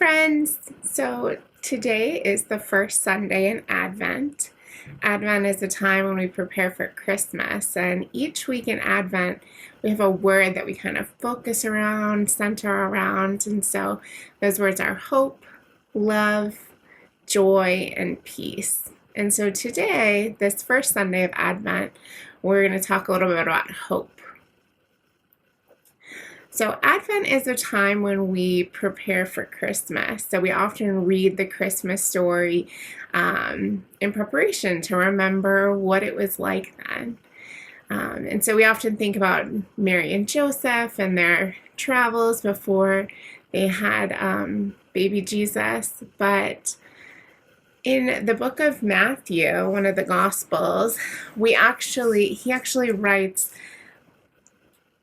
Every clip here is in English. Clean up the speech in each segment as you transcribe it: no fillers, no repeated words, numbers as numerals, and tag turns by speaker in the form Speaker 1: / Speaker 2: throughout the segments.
Speaker 1: friends! So today is the first Sunday in Advent. Advent is a time when we prepare for Christmas, and each week in Advent we have a word that we kind of focus around, center around, and so those words are hope, love, joy, and peace. And so today, this first Sunday of Advent, we're going to talk a little bit about hope. So Advent is a time when we prepare for Christmas. So we often read the Christmas story in preparation to remember what it was like then. And so we often think about Mary and Joseph and their travels before they had baby Jesus. But in the book of Matthew, one of the Gospels, he actually writes.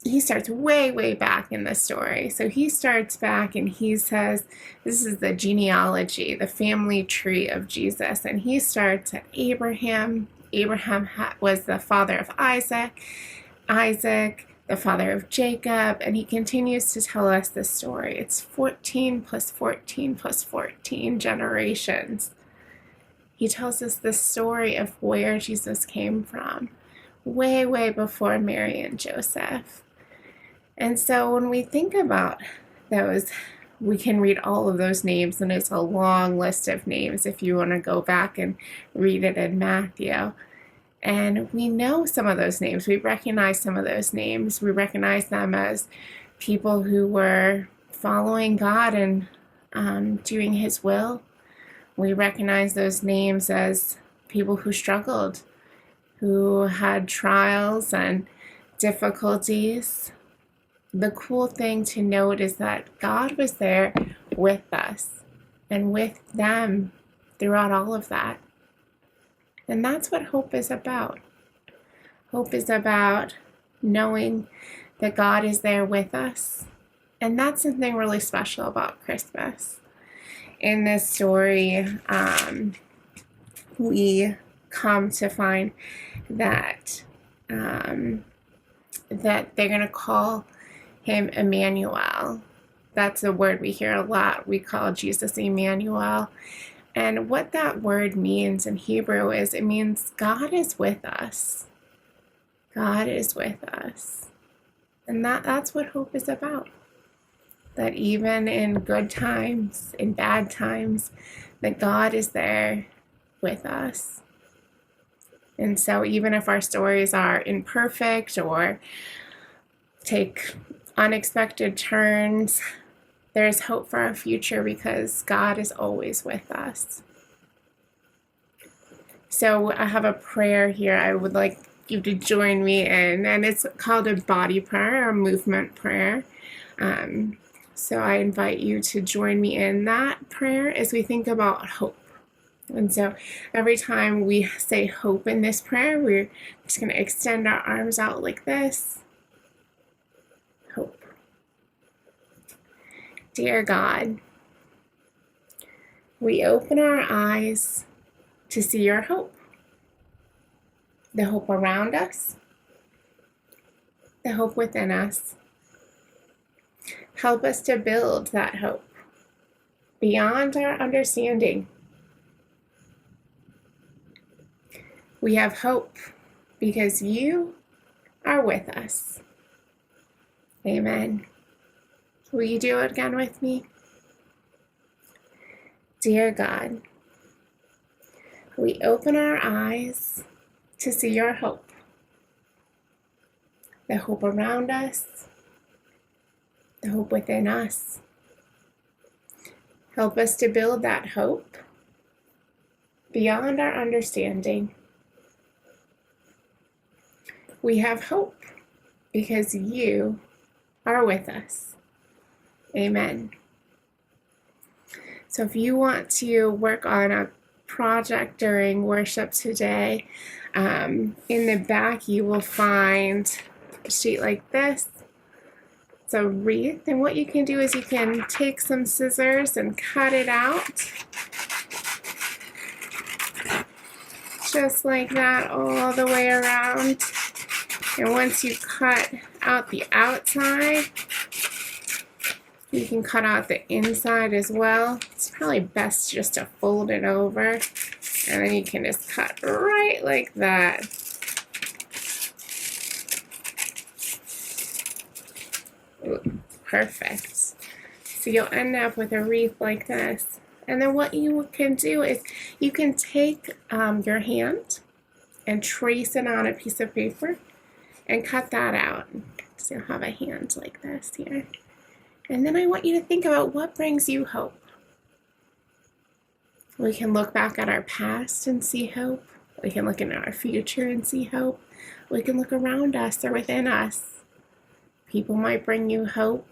Speaker 1: He starts way back in the story. So he starts back and he says, this is the genealogy, the family tree of Jesus. And he starts at Abraham. Abraham was the father of Isaac. Isaac, the father of Jacob. And he continues to tell us the story. It's 14 plus 14 plus 14 generations. He tells us the story of where Jesus came from, way before Mary and Joseph. And so when we think about those, we can read all of those names, and it's a long list of names if you want to go back and read it in Matthew. And we know some of those names. We recognize some of those names. We recognize them as people who were following God and doing His will. We recognize those names as people who struggled, who had trials and difficulties. The cool thing to note is that God was there with us and with them throughout all of that. And that's what hope is about. Hope is about knowing that God is there with us. And that's something really special about Christmas. In this story, we come to find that that they're going to call Him Emmanuel. That's a word we hear a lot. We call Jesus Emmanuel. And what that word means in Hebrew is it means God is with us. God is with us. And that's what hope is about. That even in good times, in bad times, that God is there with us. And so even if our stories are imperfect or take unexpected turns, there's hope for our future because God is always with us. So I have a prayer here I would like you to join me in, and it's called a body prayer or a movement prayer. So I invite you to join me in that prayer as we think about hope. And so every time we say hope in this prayer, we're just going to extend our arms out like this. Hope. Dear God, we open our eyes to see your hope. The hope around us, the hope within us. Help us to build that hope beyond our understanding. We have hope because you are with us. Amen. Will you do it again with me? Dear God, we open our eyes to see your hope. The hope around us, the hope within us. Help us to build that hope beyond our understanding. We have hope because you are with us. Amen. So if you want to work on a project during worship today, in the back you will find a sheet like this. It's a wreath, and what you can do is you can take some scissors and cut it out. Just like that all the way around. And once you cut out the outside, You can cut out the inside as well. It's probably best just to fold it over, and then you can just cut right like that. Ooh, perfect. So you'll end up with a wreath like this. And then what you can do is you can take your hand and trace it on a piece of paper and cut that out. So you'll have a hand like this here. And then I want you to think about what brings you hope. We can look back at our past and see hope. We can look into our future and see hope. We can look around us or within us. People might bring you hope.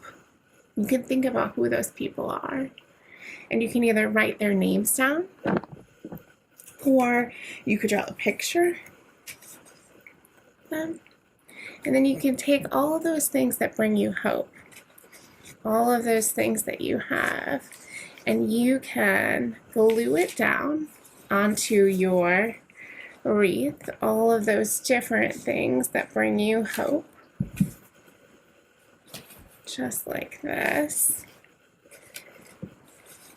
Speaker 1: You can think about who those people are. And you can either write their names down, or you could draw a picture of them. And then you can take all of those things that bring you hope, all of those things that you have, and you can glue it down onto your wreath, all of those different things that bring you hope, just like this.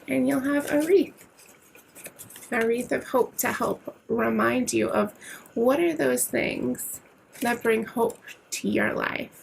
Speaker 1: And you'll have a wreath of hope to help remind you of what are those things that bring hope to your life.